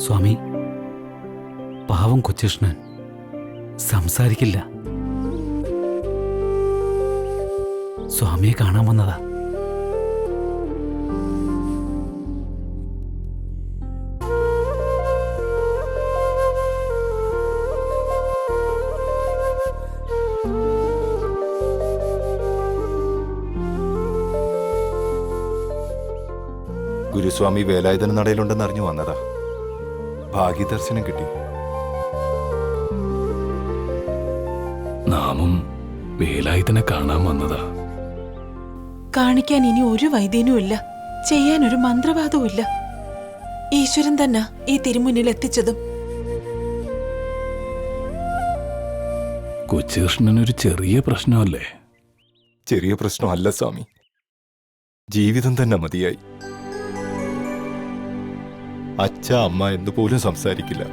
സ്വാമി, പാവം കൊച്ചുകൃഷ്ണൻ സംസാരിക്കില്ല. സ്വാമിയെ കാണാൻ വന്നതാ. ഗുരുസ്വാമി വേലായുധന നടയിലുണ്ടെന്ന് അറിഞ്ഞു വന്നതാ. ഭാഗ്യദർശനം കിട്ടി. നാമും വേലായുധനെ കാണാൻ വന്നതാ. കാണിക്കാൻ ഇനി ഒരു വൈദ്യനും ഇല്ല, ചെയ്യാൻ ഒരു മന്ത്രവാദവും ഇല്ല. ഈശ്വരൻ തന്നെ ഈ തിരുമുന്നിൽ എത്തിച്ചതും. കൊച്ചുകൃഷ്ണനൊരു ചെറിയ പ്രശ്നമല്ലേ? ചെറിയ പ്രശ്നമല്ല സ്വാമി, ജീവിതം തന്നെ മതിയായി. അച്ഛ അമ്മ എന്ന് പോലും സംസാരിക്കില്ല.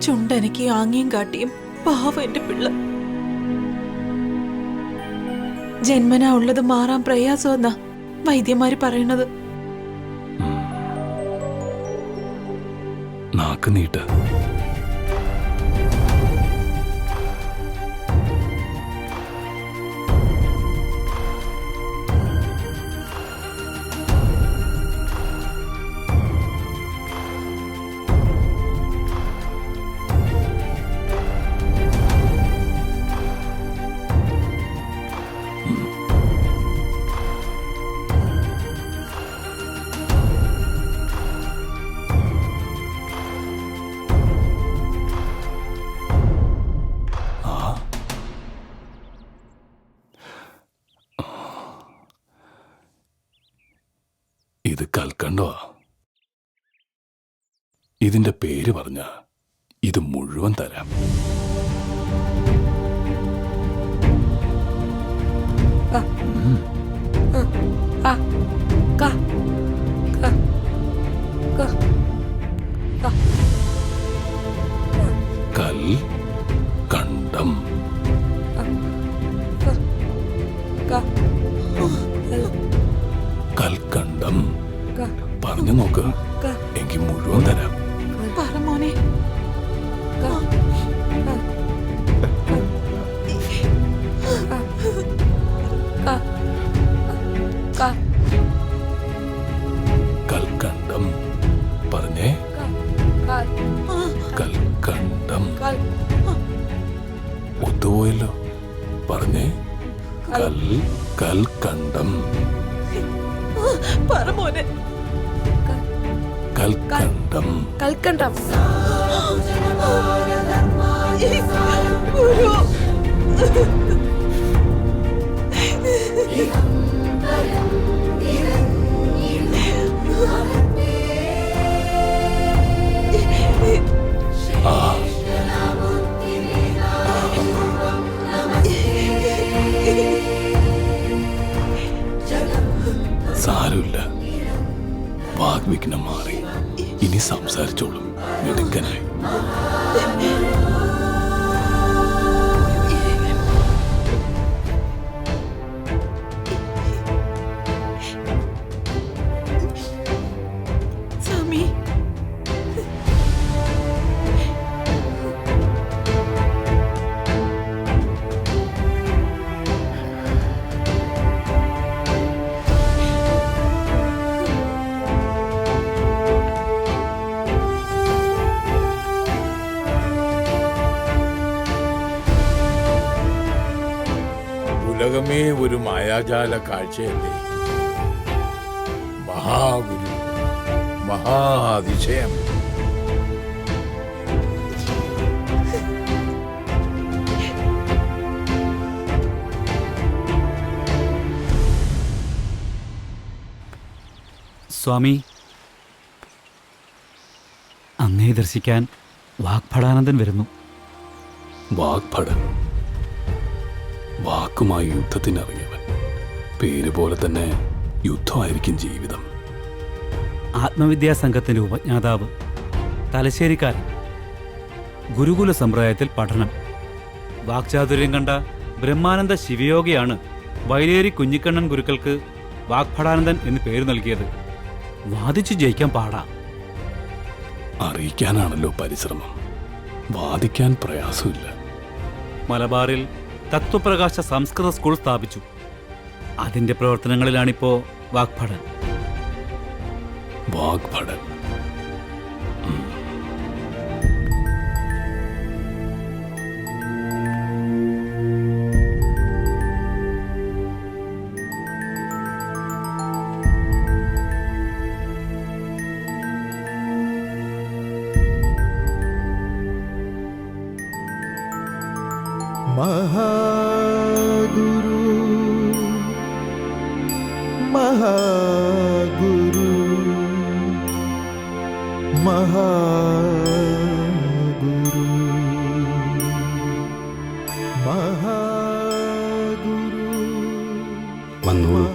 ചുണ്ടനക്ക് ആംഗ്യം കാട്ടിയും പാവം എന്റെ പിള്ള. ജന്മനാ ഉള്ളത് മാറാൻ പ്രയാസമെന്നാ വൈദ്യന്മാര് പറയണത്. നാക്ക് നീട്ട്. ഇത് കൽക്കണ്ടോ? ഇതിന്റെ പേര് പറഞ്ഞ ഇത് മുഴുവൻ തരാം. കൽ കണ്ടം. കൽക്കണ്ടം പറഞ്ഞു നോക്ക്, എനിക്ക് മുഴുവൻ തരാം. പറ മോനെ. കൽക്കണ്ടം പറഞ്ഞേ. കൽക്കണ്ടം ഒത്തുപോയല്ലോ. പറഞ്ഞേ. കൽക്കണ്ടം. പറ മോനെ. കൽക്കണ്ടം. കൽക്കണ്ടം. ഗുരു. സാരമില്ല, വാഗ്വിഘ്നം മാറി. ഇനി സംസാരിച്ചോളും. മിടുക്കനായി. സ്വാമി, ഉലകമേ ഒരു മായാജാല കാഴ്ചയല്ലേ? മഹാഗുരു, മഹാതിശയം. സ്വാമി, അങ്ങയെ ദർശിക്കാൻ വാഗ്ഭടാനന്ദൻ വരുന്നു. വാഗ്ഭടൻ, വാക്കുമായി യുദ്ധത്തിനിറങ്ങിയവൻ. പേര് പോലെ തന്നെ യുദ്ധമായിരിക്കും ജീവിതം. ആത്മവിദ്യാസംഘത്തിന്റെ ഉപജ്ഞാതാവ്, തലശ്ശേരിക്കാരൻ, ഗുരുകുല സമ്പ്രദായത്തിൽ പഠനം, വാക്ചാതുര്യം കണ്ട ബ്രഹ്മാനന്ദ ശിവയോഗിയാണ് വൈലേരി കുഞ്ഞിക്കണ്ണൻ ഗുരുക്കൾക്ക് വാഗ്ഭടാനന്ദൻ എന്ന് പേര് നൽകിയത്. വാദിച്ചു ജയിക്കാൻ പാടാ. അറിയിക്കാനാണല്ലോ പരിശ്രമം, വാദിക്കാൻ പ്രയാസമില്ല. മലബാറിൽ തത്വപ്രകാശ സംസ്കൃത സ്കൂൾ സ്ഥാപിച്ചു. അതിന്റെ പ്രവർത്തനങ്ങളിലാണിപ്പോ വാഗ്ഭടൻ. വാഗ്ഭടൻ. മഹാഗുരു മഹാഗുരു മഹാഗുരു മഹാഗുരു. വന്നോളൂ.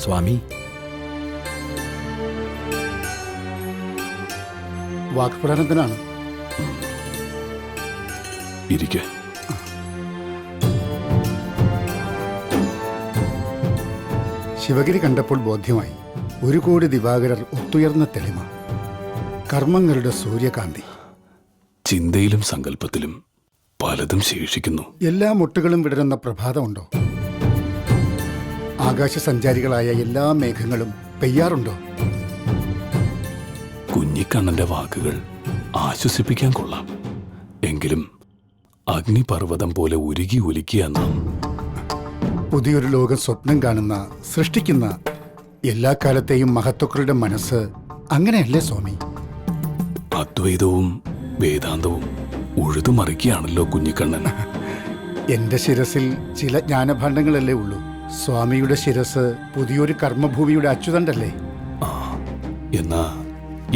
സ്വാമി, വാക്പ്രകടനത്തിനാണ്. ഇരിക്കെ. ശിവഗിരി കണ്ടപ്പോൾ ബോധ്യമായി, 1 കോടി ദിവാകരർ ഒത്തുയർന്ന തെളിമ, കർമ്മങ്ങളുടെ സൂര്യകാന്തി. ചിന്തയിലും സങ്കല്പത്തിലും പലതും ശേഷിക്കുന്നു. എല്ലാ മുട്ടുകളും വിടരുന്ന പ്രഭാതമുണ്ടോ? ആകാശസഞ്ചാരികളായ എല്ലാ മേഘങ്ങളും പെയ്യാറുണ്ടോ? കുഞ്ഞിക്കണ്ണന്റെ വാക്കുകൾ ആശ്വസിപ്പിക്കാൻ കൊള്ളാം. എങ്കിലും അഗ്നിപർവ്വതം പോലെ ഉരുകി ഒലിക്കുക നാം. പുതിയൊരു ലോകം സ്വപ്നം കാണുന്ന, സൃഷ്ടിക്കുന്ന എല്ലാ കാലത്തെയും മഹത്വക്കളുടെ മനസ്സ് അങ്ങനെയല്ലേ സ്വാമി? അദ്വൈതവും വേദാന്തവും ഉഴുതുമറിക്കുകയാണല്ലോ കുഞ്ഞിക്കണ്ണൻ. എന്റെ ശിരസിൽ ചില ജ്ഞാനഭാണ്ഡങ്ങളല്ലേ ഉള്ളൂ. സ്വാമിയുടെ ശിരസ് പുതിയൊരു കർമ്മഭൂമിയുടെ അച്ചുതണ്ടല്ലേ? ആ, എന്നാ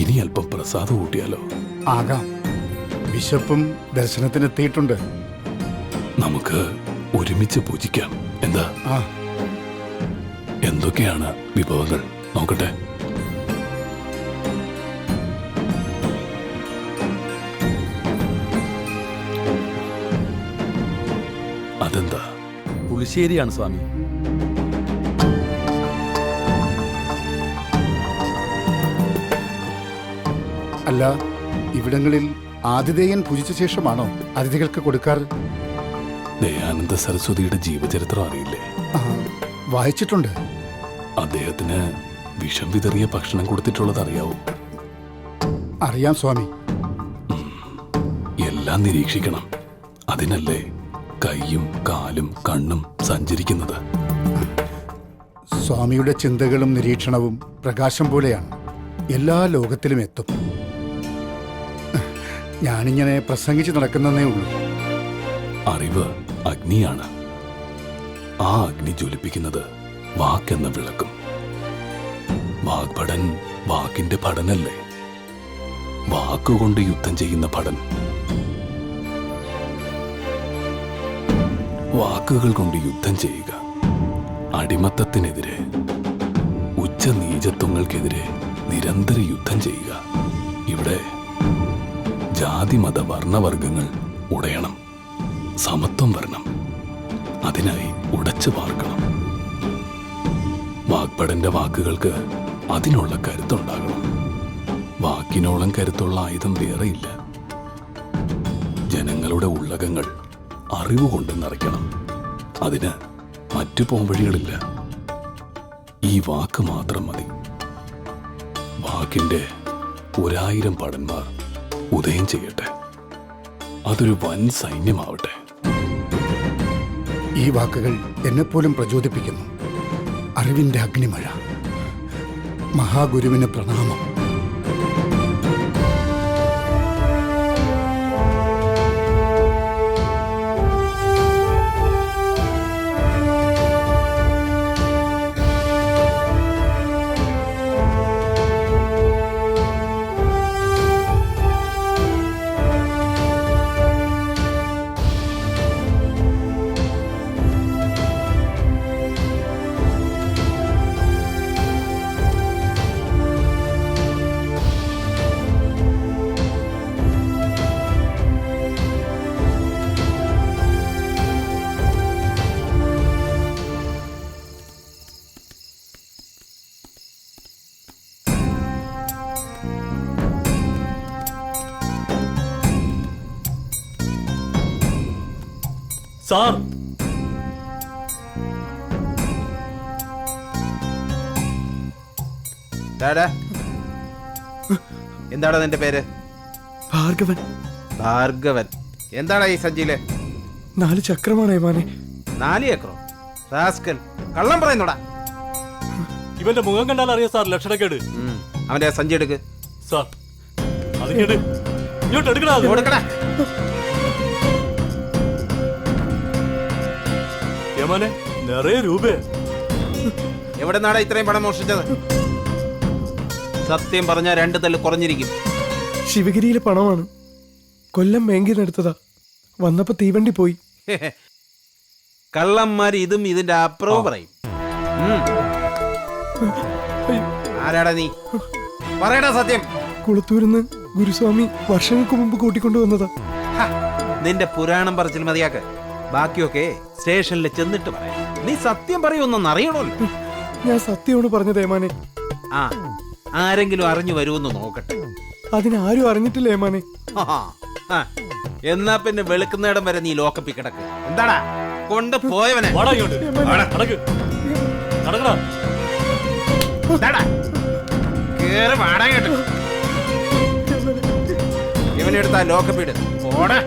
ഇനി അല്പം പ്രസാദം കൂട്ടിയാലോ? ആകാം. വിശപ്പും ദർശനത്തിനെത്തിയിട്ടുണ്ട്. നമുക്ക് ഒരുമിച്ച് പൂജിക്കാം. എന്താ? ആ, എന്തൊക്കെയാണ് വിഭവങ്ങൾ നോക്കട്ടെ. അതെന്താ? പുളിശ്ശേരിയാണ് സ്വാമി. അല്ല, ഇവിടങ്ങളിൽ ആതിഥേയൻ പൂജിച്ച ശേഷമാണോ അതിഥികൾക്ക് കൊടുക്കാറ്? ദയാനന്ദ സരസ്വതിയുടെ ജീവചരിത്രം അറിയില്ലേ? ആ, വായിച്ചിട്ടുണ്ട്. അദ്ദേഹത്തിന് വിഷം വിതറിയ ഭക്ഷണം കൊടുത്തിട്ടുള്ളത് അറിയാവോ? അറിയാം സ്വാമി. എല്ലാം നിരീക്ഷിക്കണം. അതിനല്ലേ കൈയും കാലും കണ്ണും സഞ്ചരിക്കുന്നത്. സ്വാമിയുടെ ചിന്തകളും നിരീക്ഷണവും പ്രകാശം പോലെയാണ്, എല്ലാ ലോകത്തിലും എത്തും. ഞാനിങ്ങനെ പ്രസംഗിച്ച് നടക്കുന്നതേ ഉള്ളൂ. അറിവ് അഗ്നിയാണ്. ആ അഗ്നി ജ്വലിപ്പിക്കുന്നത് വാക്കെന്ന വിളക്കും. വാഗ്ഭടൻ വാക്കിന്റെ ഭടനല്ലേ? വാക്കുകൊണ്ട് യുദ്ധം ചെയ്യുന്ന ഭടൻ. വാക്കുകൾ കൊണ്ട് യുദ്ധം ചെയ്യുക. അടിമത്തത്തിനെതിരെ, ഉച്ചനീചത്വങ്ങൾക്കെതിരെ നിരന്തര യുദ്ധം ചെയ്യുക. ഇവിടെ ജാതി മത വർണ്ണവർഗങ്ങൾ ഉടയണം. സമത്വം വരണം. അതിനായി ഉടച്ചു പാർക്കണം. വാഗ്ഭടന്റെ വാക്കുകൾക്ക് അതിനുള്ള കരുത്തുണ്ടാകണം. വാക്കിനോളം കരുത്തുള്ള ആയുധം വേറെയില്ല. ജനങ്ങളുടെ ഉള്ളകങ്ങൾ അറിവുകൊണ്ട് നിറയ്ക്കണം. അതിന് മറ്റു പോംവഴികളില്ല. ഈ വാക്ക് മാത്രം മതി. വാക്കിന്റെ 1000 ഭടന്മാർ ഉദയം ചെയ്യട്ടെ. അതൊരു വൻ സൈന്യമാവട്ടെ. ഈ വാക്കുകൾ എന്നെപ്പോലും പ്രചോദിപ്പിക്കുന്നു. അറിവിന്റെ അഗ്നിമഴ. മഹാഗുരുവിന് പ്രണാമം. സാർ എന്താണ് നിന്റെ പേര്? ഭാർഗവൻ. ഭാർഗവൻ. എന്താണ് ഈ സഞ്ചിയില്? 4 ചക്രമാണ് ഏമാനെ. 4 ഏക്കറോ? റാസ്കൽ, കള്ളം പറയുന്നോടാ. ഇവന്റെ മുഖം കണ്ടാൽ അറിയാം സാർ ലക്ഷണക്കേട്. അവന്റെ സഞ്ചി എടുക്ക്. സാർ അത് കേട് ഇങ്ങോട്ട് എടുക്കടാ. കൊടുക്കടാ. യമാനെ നിറയെ രൂപ. എവിടെ നാടാ ഇത്രയും പണം മോഷ്ടിച്ചത്? സത്യം പറഞ്ഞ 2 തല്ല് കുറഞ്ഞിരിക്കും. ശിവഗിരിയിലെ പണമാണ്. കൊല്ലം ബാങ്കിൽ നിന്ന് എടുത്തതാ. വന്നപ്പോ തീവണ്ടി പോയി. കള്ളന്മാര് ഇതും ഇതിന്റെ അപ്പുറവും പറയും. ആരാടാ നീ? പറയടാ സത്യം. കുളത്തൂരിന്ന് ഗുരുസ്വാമി വർഷങ്ങൾക്ക് മുമ്പ് കൂട്ടിക്കൊണ്ടുവന്നതാ. നിന്റെ പുരാണം പറച്ചിൽ മതിയാക്ക്. ബാക്കിയൊക്കെ സ്റ്റേഷനിൽ ചെന്നിട്ട് പറയാം. നീ സത്യം പറയുമെന്നൊന്ന് അറിയണമല്ലോ. ഞാൻ സത്യമാണ് പറഞ്ഞത് ഏമാനെ. ആ, ആരെങ്കിലും അറിഞ്ഞു വരുമെന്ന് നോക്കട്ടെ. അതിനാരും അറിഞ്ഞിട്ടില്ല ഏമാനെ. ആ, എന്നാ പിന്നെ വെളുക്കുന്നിടം വരെ നീ ലോക്കപ്പി കിടക്ക്. എന്താടാ കൊണ്ട് പോയവനെ? കേറി വാടാ കേട്ട്. ഇവനെടുത്താ ലോക്കപ്പിട്. ഓടാ.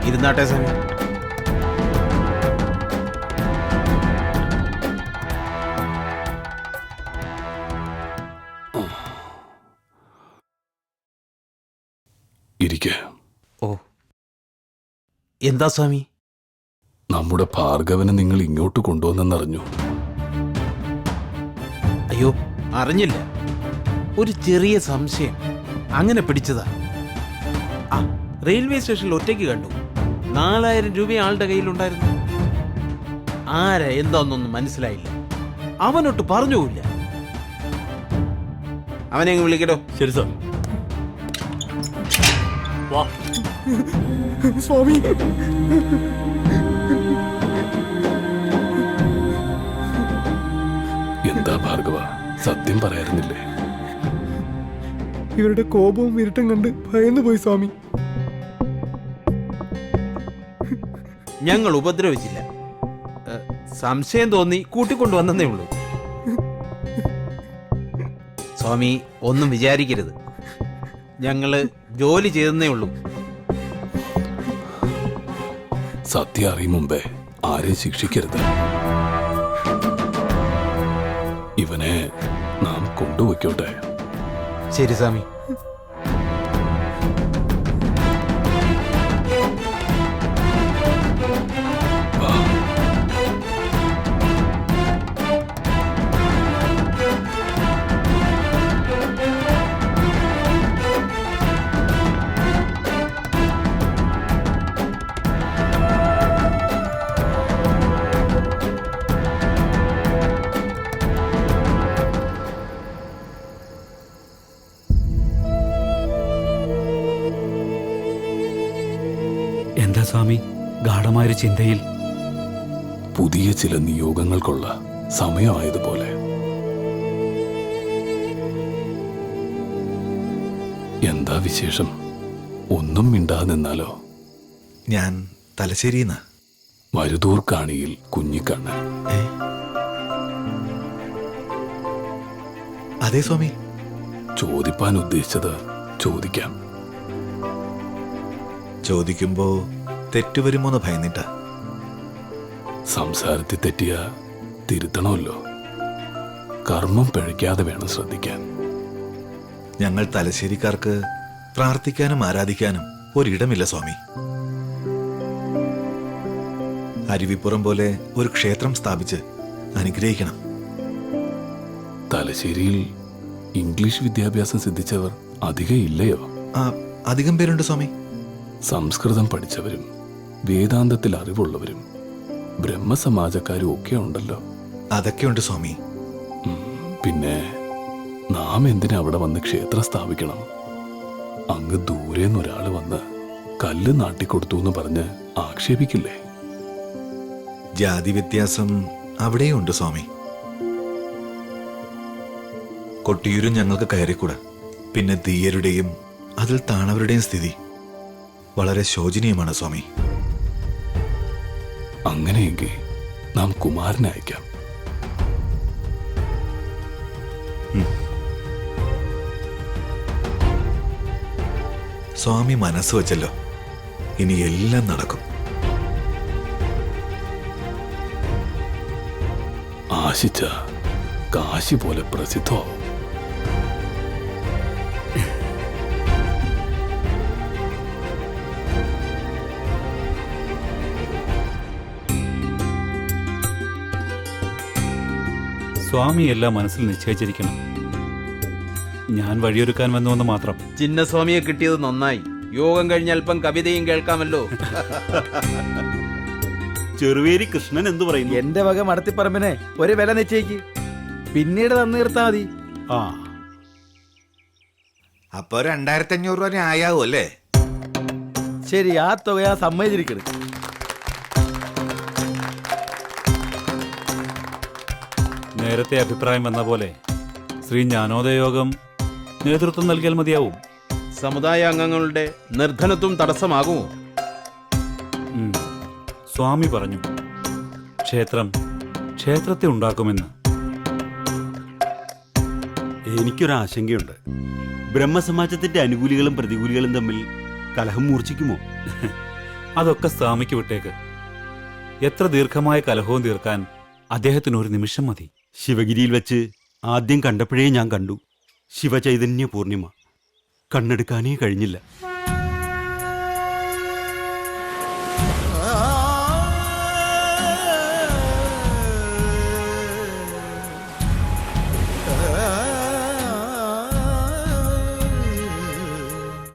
ഇരുന്നാട്ടെ സ്വാമി. ഇരിക്കെ. ഓ, എന്താ സ്വാമി? നമ്മുടെ ഭാർഗവനെ നിങ്ങൾ ഇങ്ങോട്ട് കൊണ്ടുവന്നെന്നറിഞ്ഞു. അയ്യോ, അറിഞ്ഞില്ല. ഒരു ചെറിയ സംശയം, അങ്ങനെ പിടിച്ചതാ. ആ, റെയിൽവേ സ്റ്റേഷനിൽ ഒറ്റയ്ക്ക് കണ്ടു. 4000 രൂപ ആളുടെ കയ്യിലുണ്ടായിരുന്നു. ആരാ എന്താന്നൊന്നും മനസ്സിലായില്ല. അവനൊട്ട് പറഞ്ഞുമില്ല. അവനെ അങ്ങ് വിളിക്കട്ടോ. ശരി സാർ. വാ സ്വാമി, എന്താ ഭാർഗവ, സത്യം പറയാറുന്നില്ലേ? ഇവരുടെ കോപവും ഇരുട്ടും കണ്ട് ഭയന്നു പോയി സ്വാമി. ഞങ്ങൾ ഉപദ്രവിച്ചില്ല. സംശയം തോന്നി കൂട്ടിക്കൊണ്ടുവന്നേ ഉള്ളൂ. സ്വാമി ഒന്നും വിചാരിക്കരുത്. ഞങ്ങള് ജോലി ചെയ്തേ ഉള്ളൂ. സത്യം അറിയും മുമ്പേ ആരെയും ശിക്ഷിക്കരുത്. ഇവനെ നാം കൊണ്ടുവയ്ക്കോട്ടെ. ശരി സ്വാമി. എന്താ സ്വാമി, ഗാഠമായൊരു ചിന്തയിൽ പുതിയ ചില നിയോഗങ്ങൾക്കുള്ള സമയമായതുപോലെ. എന്താ വിശേഷം? ഒന്നും മിണ്ടാതെ നിന്നാലോ? ഞാൻ തലശ്ശേരിന്ന്. മരുതൂർ കാണിയിൽ കുഞ്ഞിക്കണ്ണൻ. അതെ സ്വാമി. ചോദിപ്പാൻ ഉദ്ദേശിച്ചത് ചോദിക്കാം. ചോദിക്കുമ്പോ തെറ്റുവരുമോന്ന് ഭയന്നിട്ട. സംസാരത്തിൽ തെറ്റിയ തിരുത്തണമല്ലോ. കർമ്മം പിഴയ്ക്കാതെ വേണം ശ്രദ്ധിക്കാൻ. ഞങ്ങൾ തലശ്ശേരിക്കാർക്ക് പ്രാർത്ഥിക്കാനും ആരാധിക്കാനും ഒരിടമില്ല സ്വാമി. അരുവിപ്പുറം പോലെ ഒരു ക്ഷേത്രം സ്ഥാപിച്ച് അനുഗ്രഹിക്കണം. തലശ്ശേരിയിൽ ഇംഗ്ലീഷ് വിദ്യാഭ്യാസം സിദ്ധിച്ചവർ അധികം ഇല്ലയോ? അധികം പേരുണ്ട് സ്വാമി. സംസ്കൃതം പഠിച്ചവരും വേദാന്തത്തിൽ അറിവുള്ളവരും ബ്രഹ്മസമാജക്കാരും ഒക്കെ ഉണ്ടല്ലോ. അതൊക്കെയുണ്ട് സ്വാമി. പിന്നെ നാം എന്തിനാ അവിടെ വന്ന് ക്ഷേത്രം സ്ഥാപിക്കണം? അങ്ങ് ദൂരേന്ന് ഒരാൾ വന്ന് കല്ല് നാട്ടിക്കൊടുത്തു എന്ന് പറഞ്ഞ് ആക്ഷേപിക്കില്ലേ? ജാതി വ്യത്യാസം അവിടെയും ഉണ്ട് സ്വാമി. കൊട്ടിയൂരും ഞങ്ങൾക്ക് കയറിക്കൂടാ. പിന്നെ തീയരുടെയും അതിൽ താണവരുടെയും സ്ഥിതി വളരെ ശോചനീയമാണ് സ്വാമി. അങ്ങനെയെങ്കിൽ നാം കുമാരനെ അയക്കാം. സ്വാമി മനസ്സ് വച്ചല്ലോ, ഇനി എല്ലാം നടക്കും. ആശിച്ച കാശി പോലെ പ്രസിദ്ധമാവും. സ്വാമി എല്ലാം മനസ്സിൽ നിശ്ചയിച്ചിരിക്കണം. ഞാൻ വഴിയൊരുക്കാൻ വന്നുവെന്ന് മാത്രം. ചിന്നസ്വാമിയെ കിട്ടിയത് നന്നായി. യോഗം കഴിഞ്ഞ അല്പം കവിതയും കേൾക്കാമല്ലോ. ചെറുവേരി കൃഷ്ണൻ എന്തു പറയുന്നു? എന്റെ വക മടത്തിപ്പറമ്പിനെ ഒരു വില നിശ്ചയിക്ക്, പിന്നീട് തന്നു തീർത്താ മതി. ആ, അപ്പൊ 2500 രൂപ ആയാവും അല്ലേ? ശരി, ആ തുക ഞാൻ സമ്മതിച്ചിരിക്കണ്. നേരത്തെ അഭിപ്രായം വന്ന പോലെ ശ്രീ ജ്ഞാനോദയയോഗം നേതൃത്വം നൽകിയാൽ മതിയാവും. സമുദായ അംഗങ്ങളുടെ നിർധനത്വം തടസ്സമാകുമോ? സ്വാമി പറഞ്ഞു ക്ഷേത്രത്തെ ഉണ്ടാക്കുമെന്ന്. എനിക്കൊരാശങ്കയുണ്ട്. ബ്രഹ്മസമാജത്തിന്റെ അനുകൂലികളും പ്രതികൂലികളും തമ്മിൽ കലഹം മൂർച്ഛിക്കുമോ? അതൊക്കെ സ്വാമിക്ക് വിട്ടേക്ക്. എത്ര ദീർഘമായ കലഹവും തീർക്കാൻ അദ്ദേഹത്തിന് ഒരു നിമിഷം മതി. ശിവഗിരിയിൽ വെച്ച് ആദ്യം കണ്ടപ്പോഴേ ഞാൻ കണ്ടു ശിവചൈതന്യ പൂർണിമ. കണ്ണെടുക്കാനേ കഴിഞ്ഞില്ല.